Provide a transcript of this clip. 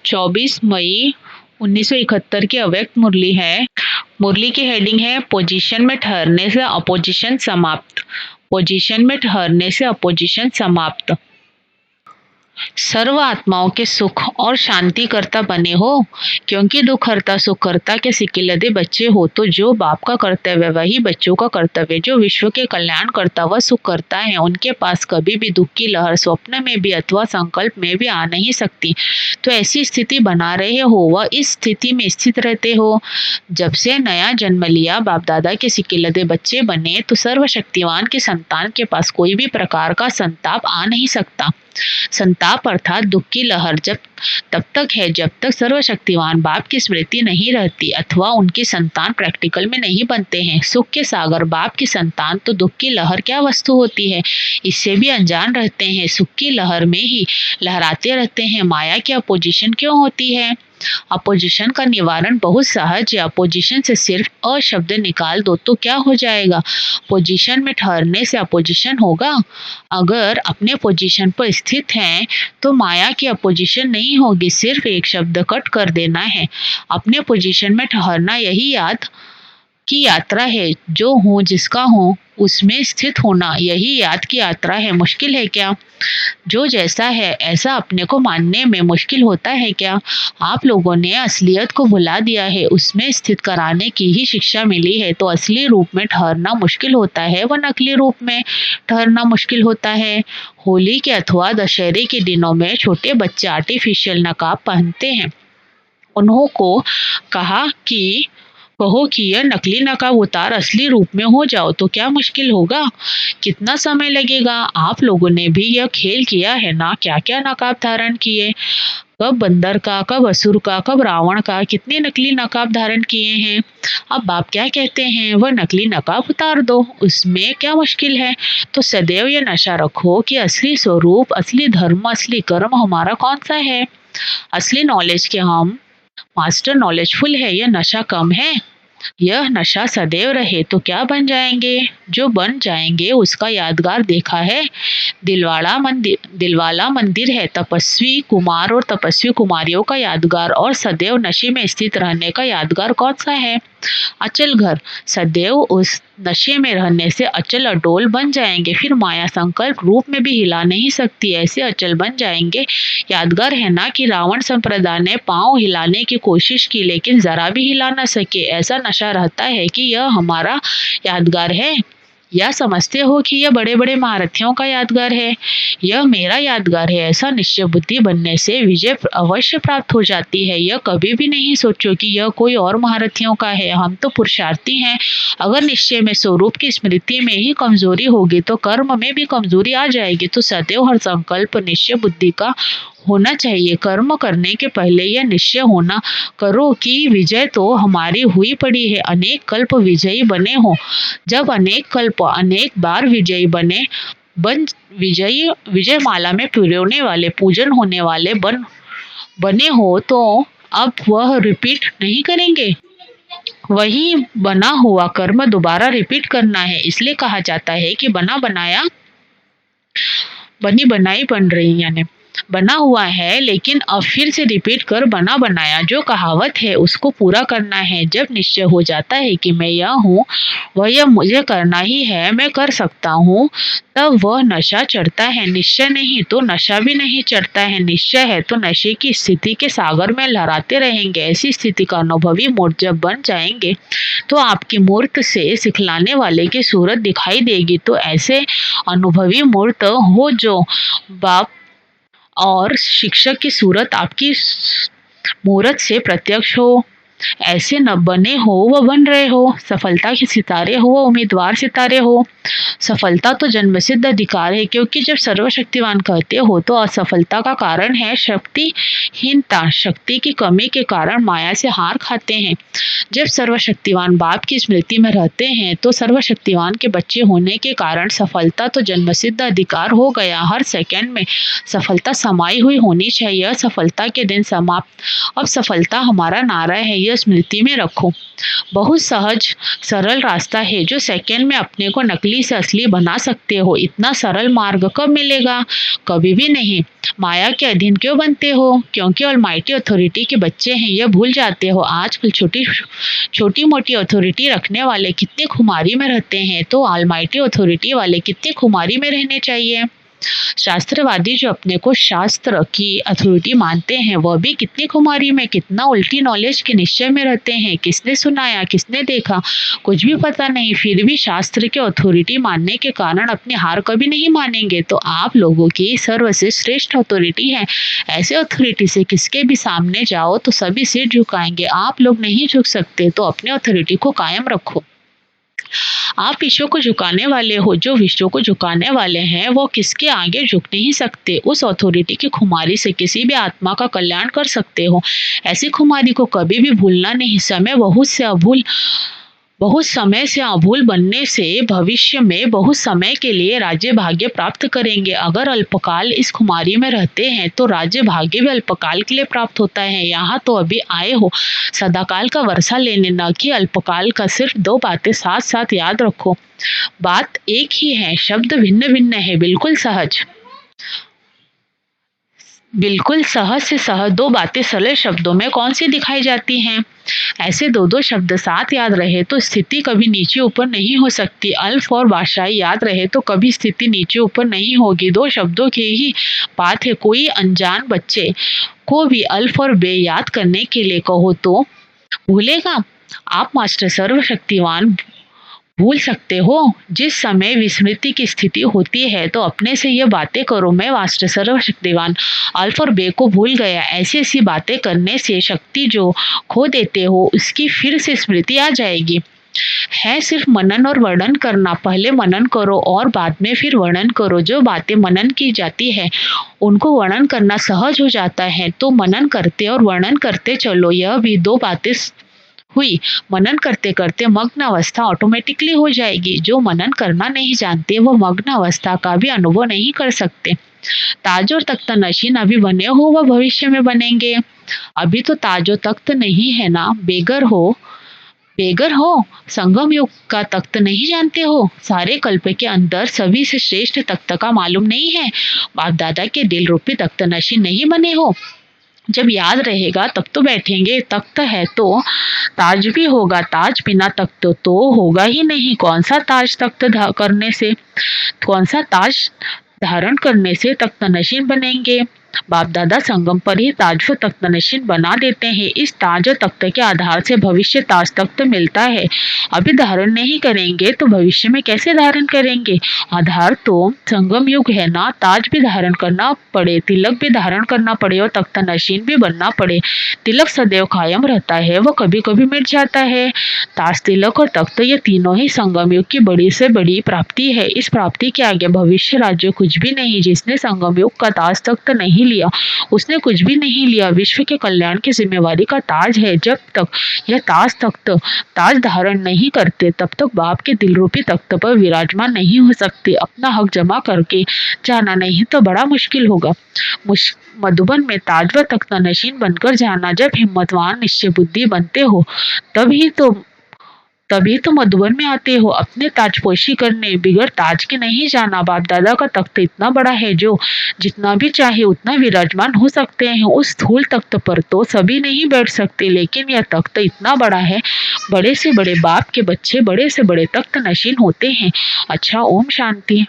24 मई 1971 की अव्यक्त मुरली है। मुरली की हेडिंग है पोजीशन में ठहरने से अपोजिशन समाप्त। पोजीशन में ठहरने से अपोजिशन समाप्त। सर्व आत्माओं के सुख और शांति करता बने हो, क्योंकि दुख हरता सुख हरता के सिकिलदे बच्चे हो। तो जो बाप का कर्तव्य वही बच्चों का कर्तव्य। जो विश्व के कल्याण करता वह सुख करता है, उनके पास कभी भी दुख की लहर स्वप्न में भी अथवा संकल्प में भी आ नहीं सकती। तो ऐसी स्थिति बना रहे हो, वह इस स्थिति में स्थित रहते हो। जब से नया जन्म लिया, बाप दादा के सिकिलदे बच्चे बने, तो सर्वशक्तिवान के संतान के पास कोई भी प्रकार का संताप आ नहीं सकता। संताप अर्थात दुख की लहर जब तब तक है जब तक सर्वशक्तिवान बाप की स्मृति नहीं रहती अथवा उनकी संतान प्रैक्टिकल में नहीं बनते हैं। सुख के सागर बाप की संतान तो दुख की लहर क्या वस्तु होती है, इससे भी अनजान रहते हैं। सुख की लहर में ही लहराते रहते हैं। माया की अपोजिशन क्यों होती है? अपोजिशन का निवारण बहुत सहज है। अपोजिशन से सिर्फ अ शब्द निकाल दो तो क्या हो जाएगा? पोजीशन में ठहरने से अपोजिशन होगा। अगर अपने पोजीशन पर स्थित हैं तो माया की अपोजिशन नहीं होगी। सिर्फ एक शब्द कट कर देना है। अपने पोजीशन में ठहरना यही याद की यात्रा है। जो हूँ जिसका हूँ उसमें स्थित होना यही याद की यात्रा है। मुश्किल है क्या? जो जैसा है ऐसा अपने को मानने में मुश्किल होता है क्या? आप लोगों ने असलियत को भुला दिया है, उसमें स्थित कराने की ही शिक्षा मिली है। तो असली रूप में ठहरना मुश्किल होता है व नकली रूप में ठहरना मुश्किल होता है। होली के अथवा दशहरे के दिनों में छोटे बच्चे आर्टिफिशियल नकाब पहनते हैं। उन्हों को कहो कि यह नकली नकाब उतार असली रूप में हो जाओ तो क्या मुश्किल होगा? कितना समय लगेगा? आप लोगों ने भी यह खेल किया है ना? क्या क्या नकाब धारण किए, कब बंदर का, कब असुर का, कब रावण का, कितने नकली नकाब धारण किए हैं। अब बाप क्या कहते हैं? वह नकली नकाब उतार दो, उसमें क्या मुश्किल है? तो सदैव यह नशा रखो कि असली स्वरूप, असली धर्म, असली कर्म हमारा कौन सा है। असली नॉलेज के हम मास्टर नॉलेजफुल है, यह नशा कम है। यह नशा सदैव रहे तो क्या बन जाएंगे? जो बन जाएंगे उसका यादगार देखा है। दिलवाला मंदिर है तपस्वी कुमार और तपस्वी कुमारियों का यादगार, और सदैव नशे में स्थित रहने का यादगार कौन सा है? अचल घर। सदैव उस नशे में रहने से अचल अडोल बन जाएंगे, फिर माया संकल्प रूप में भी हिला नहीं सकती, ऐसे अचल बन जाएंगे। यादगार है ना कि रावण संप्रदाय ने पांव हिलाने की कोशिश की लेकिन जरा भी हिला न सके। ऐसा नशा रहता है कि यह हमारा यादगार है, या समझते हो कि यह बड़े बड़े महारथियों का यादगार है? यह मेरा यादगार है। ऐसा निश्चय बुद्धि बनने से विजय अवश्य प्राप्त हो जाती है। यह कभी भी नहीं सोचो कि यह कोई और महारथियों का है। हम तो पुरुषार्थी हैं। अगर निश्चय में स्वरूप की स्मृति में ही कमजोरी होगी तो कर्म में भी कमजोरी आ जाएगी। तो सदैव हर संकल्प निश्चय बुद्धि का होना चाहिए। कर्म करने के पहले यह निश्चय होना करो कि विजय तो हमारी हुई पड़ी है। अनेक कल्प विजयी बने हो। जब अनेक कल्प अनेक बार विजयी विजय माला में पिरोने वाले, पूजन होने वाले बने हो तो अब वह रिपीट नहीं करेंगे। वही बना हुआ कर्म दोबारा रिपीट करना है। इसलिए कहा जाता है कि बना बनाया बनी बनाई बन रही, यानी बना हुआ है लेकिन अब फिर से रिपीट कर बना बनाया। जो कहावत है उसको पूरा करना है। जब निश्चय हो जाता है कि मैं यह हूँ, वह यह मुझे करना ही है, मैं कर सकता हूँ, तब वह नशा चढ़ता है। निश्चय नहीं तो नशा भी नहीं चढ़ता है। निश्चय है तो नशे की स्थिति के सागर में लहराते रहेंगे। ऐसी स्थिति का अनुभवी मूर्त जब बन जाएंगे तो आपकी मूर्त से सिखलाने वाले की सूरत दिखाई देगी। तो ऐसे अनुभवी मूर्त हो जो बाप और शिक्षक की सूरत आपकी मूरत से प्रत्यक्ष हो। ऐसे न बने हो व बन रहे हो। सफलता के सितारे हो व उम्मीदवार सितारे हो। सफलता तो जन्मसिद्ध अधिकार है, क्योंकि जब सर्वशक्तिवान कहते हो तो असफलता का कारण है शक्तिहीनता। शक्ति की कमी के कारण माया से हार खाते हैं। जब सर्वशक्तिवान बाप की स्मृति में रहते हैं तो सर्वशक्तिवान के बच्चे होने के कारण सफलता तो जन्मसिद्ध अधिकार हो गया। हर सेकंड में सफलता समाई हुई होनी चाहिए। सफलता के दिन समाप्त। अब सफलता हमारा नारा है। यह यह स्मृति में रखो। बहुत सहज सरल रास्ता है जो सेकंड में अपने को नकली से असली बना सकते हो। इतना सरल मार्ग कब मिलेगा? कभी भी नहीं। माया के अधीन क्यों बनते हो? क्योंकि ऑलमाइटी अथॉरिटी के बच्चे हैं, यह भूल जाते हो। आजकल छोटी मोटी अथॉरिटी रखने वाले कितने खुमारी में रहते हैं, तो ऑलमाइटी अथॉरिटी वाले कितने खुमारी में रहने चाहिए। शास्त्रवादी जो अपने को शास्त्र की अथॉरिटी मानते हैं, वह भी कितनी खुमारी में, कितना उल्टी नॉलेज के निश्चय में रहते हैं। किसने सुनाया, किसने देखा, कुछ भी पता नहीं, फिर भी शास्त्र के अथॉरिटी मानने के कारण अपनी हार कभी नहीं मानेंगे। तो आप लोगों की सर्व से श्रेष्ठ अथॉरिटी है। ऐसे अथॉरिटी से किसके भी सामने जाओ तो सभी सिर झुकाएंगे। आप लोग नहीं झुक सकते, तो अपने अथॉरिटी को कायम रखो। आप विश्व को झुकाने वाले हो। जो विश्व को झुकाने वाले हैं वो किसके आगे झुक नहीं सकते। उस अथॉरिटी की खुमारी से किसी भी आत्मा का कल्याण कर सकते हो। ऐसी खुमारी को कभी भी भूलना नहीं। बहुत समय से अभूल बनने से भविष्य में बहुत समय के लिए राज्य भाग्य प्राप्त करेंगे। अगर अल्पकाल इस खुमारी में रहते हैं तो राज्य भाग्य भी अल्पकाल के लिए प्राप्त होता है। यहाँ तो अभी आए हो सदाकाल का वर्षा लेने, न कि अल्पकाल का। सिर्फ दो बातें साथ साथ याद रखो। बात एक ही है, शब्द भिन्न भिन्न है। बिल्कुल सहज से सहज दो बातें सरल शब्दों में कौन सी दिखाई जाती हैं? ऐसे दो शब्द साथ याद रहे तो स्थिति कभी नीचे ऊपर नहीं हो सकती। अल्फ और वाशाई याद रहे तो कभी स्थिति नीचे ऊपर नहीं होगी। दो शब्दों की ही बात है। कोई अनजान बच्चे को भी अल्फ और बे याद करने के लिए कहो तो भूलेगा? आप मास्टर सर्वशक्तिवान भूल सकते हो। जिस समय विस्मृति की स्थिति होती है तो अपने से ये बातें करो, मैं मास्टर सर्वशक्तिवान अल्फ और बे को भूल गया। ऐसी बातें करने से शक्ति जो खो देते हो उसकी फिर से स्मृति आ जाएगी। है सिर्फ मनन और वर्णन करना। पहले मनन करो और बाद में फिर वर्णन करो। जो बातें मनन की जाती है उनको वर्णन करना सहज हो जाता है, तो मनन करते और वर्णन करते चलो। यह भी दो बातें हुई। मनन करते करते मग्न अवस्था ऑटोमेटिकली हो जाएगी। जो मनन करना नहीं जानते वो मग्न अवस्था का भी अनुभव नहीं कर सकते। ताज और तख्त नशीन अभी बने हो व भविष्य में बनेंगे। अभी तो ताज और तख्त नहीं है ना, बेगर हो। संगम युग का तख्त नहीं जानते हो? सारे कल्प के अंदर सभी से श्रेष्ठ तख्त का मालूम नहीं है? बाप दादा के दिल रूपी तख्त नशीन नहीं बने हो? जब याद रहेगा तब तो बैठेंगे। तख्त है तो ताज भी होगा, ताज बिना तख्त तो होगा ही नहीं। कौन सा ताज धारण करने से तख्त नशीन बनेंगे? बाप दादा संगम पर ही ताज व तख्त नशीन बना देते हैं। इस ताज और तख्त के आधार से भविष्य ताज तख्त मिलता है। अभी धारण नहीं करेंगे तो भविष्य में कैसे धारण करेंगे? आधार तो संगम युग है ना। ताज भी धारण करना पड़े, तिलक भी धारण करना पड़े और तख्त नशीन भी बनना पड़े। तिलक सदैव कायम रहता है, वो कभी कभी मिट जाता है। ताज, तिलक और तख्त ये तीनों ही संगम युग की बड़ी से बड़ी प्राप्ति है। इस प्राप्ति के आगे भविष्य राज्य कुछ भी नहीं। जिसने संगम युग का ताज तख्त नहीं लिया उसने कुछ भी नहीं लिया। विश्व के कल्याण की जिम्मेवारी का ताज है। जब तक यह ताज धारण नहीं करते तब तक बाप के दिल रूपी तख्त पर विराजमान नहीं हो सकते। अपना हक जमा करके जाना, नहीं तो बड़ा मुश्किल होगा। मधुबन में ताज व तख्त नशीन बनकर जाना। जब हिम्मतवान निश्चय बुद्धि बनते हो तभी तो मधुबन में आते हो अपने ताजपोशी करने। बिगड़ ताज के नहीं जाना। बाप दादा का तख्त इतना बड़ा है जो जितना भी चाहे उतना विराजमान हो सकते हैं। उस स्थूल तख्त पर तो सभी नहीं बैठ सकते, लेकिन यह तख्त इतना बड़ा है। बड़े से बड़े बाप के बच्चे बड़े से बड़े तख्त नशीन होते हैं। अच्छा, ओम शांति।